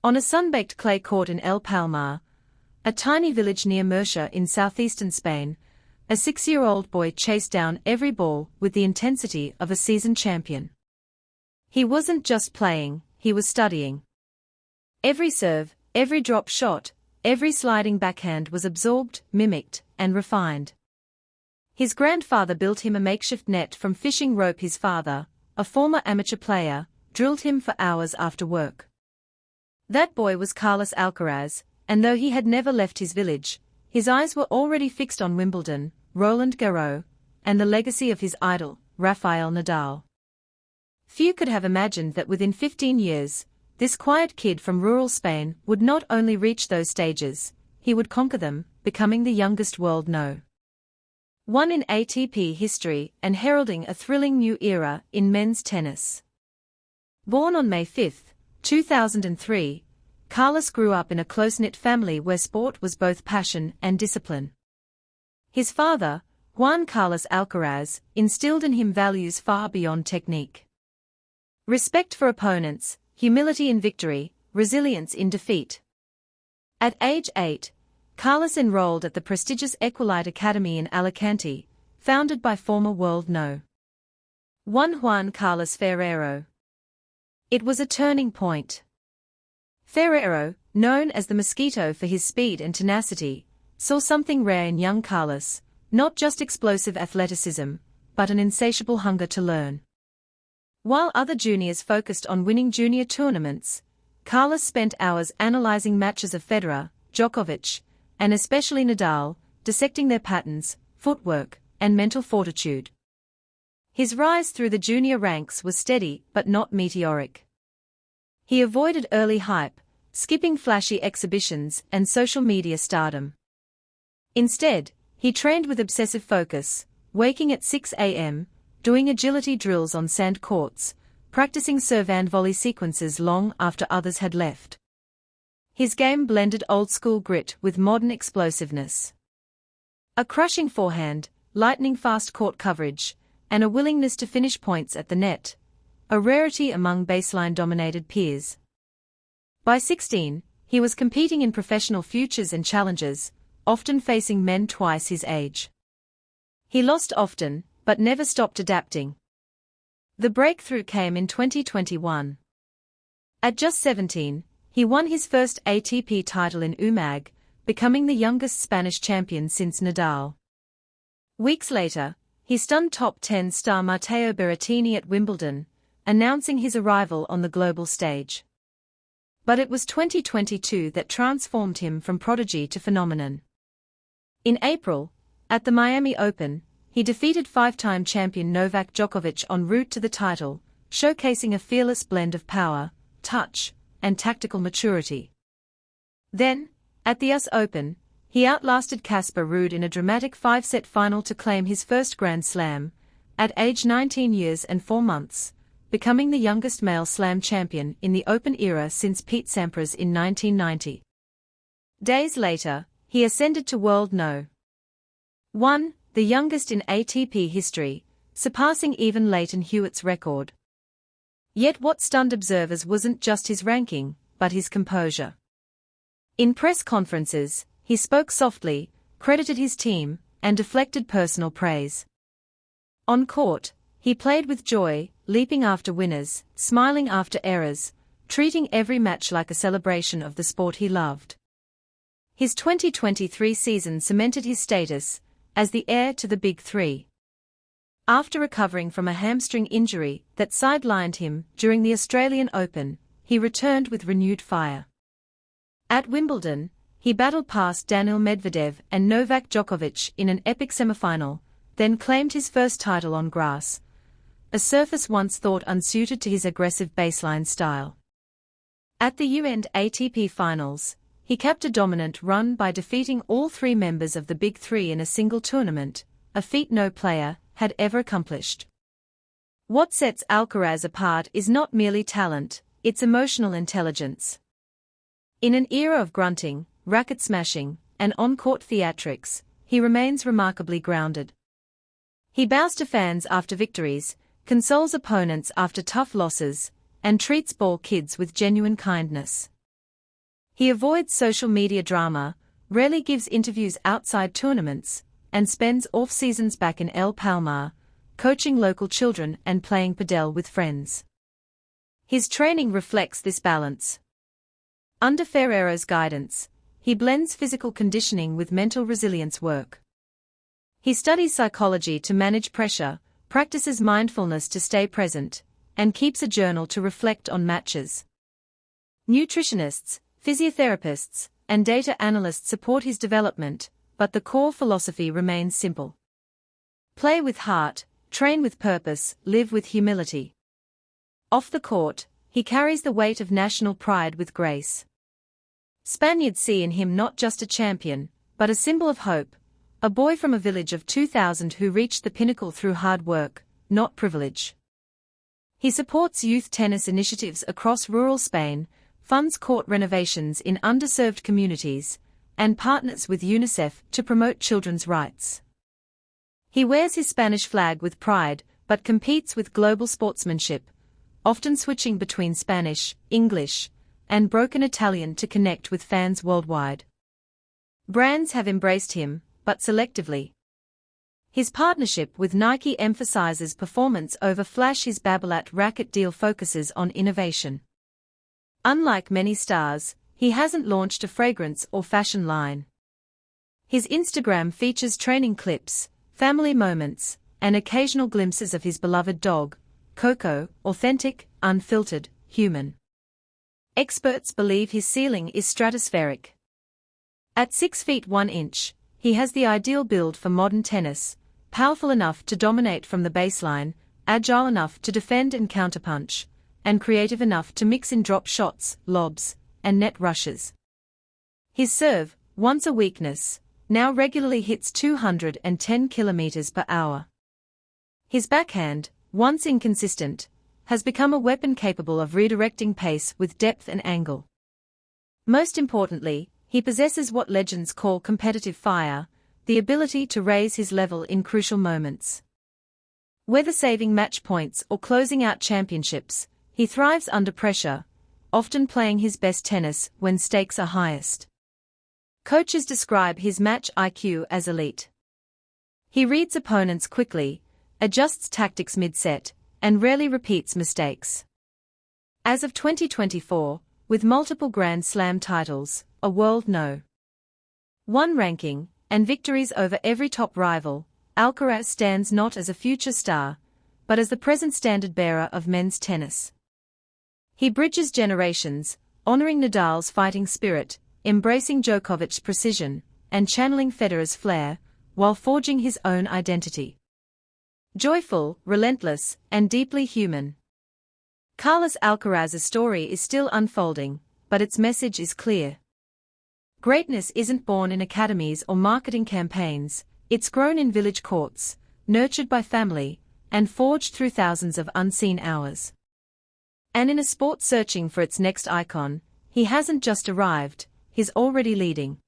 On a sun-baked clay court in El Palmar, a tiny village near Murcia in southeastern Spain, a 6-year-old boy chased down every ball with the intensity of a seasoned champion. He wasn't just playing, he was studying. Every serve, every drop shot, every sliding backhand was absorbed, mimicked, and refined. His grandfather built him a makeshift net from fishing rope. His father, a former amateur player, drilled him for hours after work. That boy was Carlos Alcaraz, and though he had never left his village, his eyes were already fixed on Wimbledon, Roland Garros, and the legacy of his idol, Rafael Nadal. Few could have imagined that within 15 years, this quiet kid from rural Spain would not only reach those stages, he would conquer them, becoming the youngest world no. one in ATP history and heralding a thrilling new era in men's tennis. Born on May 5, 2003, Carlos grew up in a close-knit family where sport was both passion and discipline. His father, Juan Carlos Alcaraz, instilled in him values far beyond technique. Respect for opponents, humility in victory, resilience in defeat. At age 8, Carlos enrolled at the prestigious Equalite Academy in Alicante, founded by former world no. 1 Juan Carlos Ferrero. It was a turning point. Ferrero, known as the Mosquito for his speed and tenacity, saw something rare in young Carlos, not just explosive athleticism, but an insatiable hunger to learn. While other juniors focused on winning junior tournaments, Carlos spent hours analyzing matches of Federer, Djokovic, and especially Nadal, dissecting their patterns, footwork, and mental fortitude. His rise through the junior ranks was steady but not meteoric. He avoided early hype, skipping flashy exhibitions and social media stardom. Instead, he trained with obsessive focus, waking at 6 a.m., doing agility drills on sand courts, practicing serve and volley sequences long after others had left. His game blended old-school grit with modern explosiveness. A crushing forehand, lightning-fast court coverage, and a willingness to finish points at the net, a rarity among baseline-dominated peers. By 16, he was competing in professional futures and challenges, often facing men twice his age. He lost often, but never stopped adapting. The breakthrough came in 2021. At just 17, he won his first ATP title in UMAG, becoming the youngest Spanish champion since Nadal. Weeks later, he stunned top 10 star Matteo Berrettini at Wimbledon, announcing his arrival on the global stage. But it was 2022 that transformed him from prodigy to phenomenon. In April, at the Miami Open, he defeated 5-time champion Novak Djokovic en route to the title, showcasing a fearless blend of power, touch, and tactical maturity. Then, at the US Open, he outlasted Casper Ruud in a dramatic 5-set final to claim his first Grand Slam, at age 19 years and 4 months, becoming the youngest male Slam champion in the Open era since Pete Sampras in 1990. Days later, he ascended to World No. 1, the youngest in ATP history, surpassing even Leighton Hewitt's record. Yet what stunned observers wasn't just his ranking, but his composure. In press conferences, he spoke softly, credited his team, and deflected personal praise. On court, he played with joy, leaping after winners, smiling after errors, treating every match like a celebration of the sport he loved. His 2023 season cemented his status as the heir to the Big Three. After recovering from a hamstring injury that sidelined him during the Australian Open, he returned with renewed fire. At Wimbledon, he battled past Daniil Medvedev and Novak Djokovic in an epic semifinal, then claimed his first title on grass, a surface once thought unsuited to his aggressive baseline style. At the U-End ATP Finals, he kept a dominant run by defeating all 3 members of the Big Three in a single tournament, a feat no player had ever accomplished. What sets Alcaraz apart is not merely talent, it's emotional intelligence. In an era of grunting, racket smashing, and on-court theatrics, he remains remarkably grounded. He bows to fans after victories, consoles opponents after tough losses, and treats ball kids with genuine kindness. He avoids social media drama, rarely gives interviews outside tournaments, and spends off-seasons back in El Palmar, coaching local children and playing padel with friends. His training reflects this balance. Under Ferrero's guidance, he blends physical conditioning with mental resilience work. He studies psychology to manage pressure, practices mindfulness to stay present, and keeps a journal to reflect on matches. Nutritionists, physiotherapists, and data analysts support his development, but the core philosophy remains simple. Play with heart, train with purpose, live with humility. Off the court, he carries the weight of national pride with grace. Spaniards see in him not just a champion, but a symbol of hope, a boy from a village of 2,000 who reached the pinnacle through hard work, not privilege. He supports youth tennis initiatives across rural Spain, funds court renovations in underserved communities, and partners with UNICEF to promote children's rights. He wears his Spanish flag with pride, but competes with global sportsmanship, often switching between Spanish, English, and broken Italian to connect with fans worldwide. Brands have embraced him, but selectively. His partnership with Nike emphasizes performance over flash. His Babolat racket deal focuses on innovation. Unlike many stars, he hasn't launched a fragrance or fashion line. His Instagram features training clips, family moments, and occasional glimpses of his beloved dog, Coco, authentic, unfiltered, human. Experts believe his ceiling is stratospheric. At 6 feet 1 inch, he has the ideal build for modern tennis, powerful enough to dominate from the baseline, agile enough to defend and counterpunch, and creative enough to mix in drop shots, lobs, and net rushes. His serve, once a weakness, now regularly hits 210 km per hour. His backhand, once inconsistent, has become a weapon capable of redirecting pace with depth and angle. Most importantly, he possesses what legends call competitive fire, the ability to raise his level in crucial moments. Whether saving match points or closing out championships, he thrives under pressure, often playing his best tennis when stakes are highest. Coaches describe his match IQ as elite. He reads opponents quickly, adjusts tactics mid-set, and rarely repeats mistakes. As of 2024, with multiple Grand Slam titles, a world No. 1 ranking, and victories over every top rival, Alcaraz stands not as a future star, but as the present standard-bearer of men's tennis. He bridges generations, honoring Nadal's fighting spirit, embracing Djokovic's precision, and channeling Federer's flair, while forging his own identity. Joyful, relentless, and deeply human. Carlos Alcaraz's story is still unfolding, but its message is clear. Greatness isn't born in academies or marketing campaigns, it's grown in village courts, nurtured by family, and forged through thousands of unseen hours. And in a sport searching for its next icon, he hasn't just arrived, he's already leading.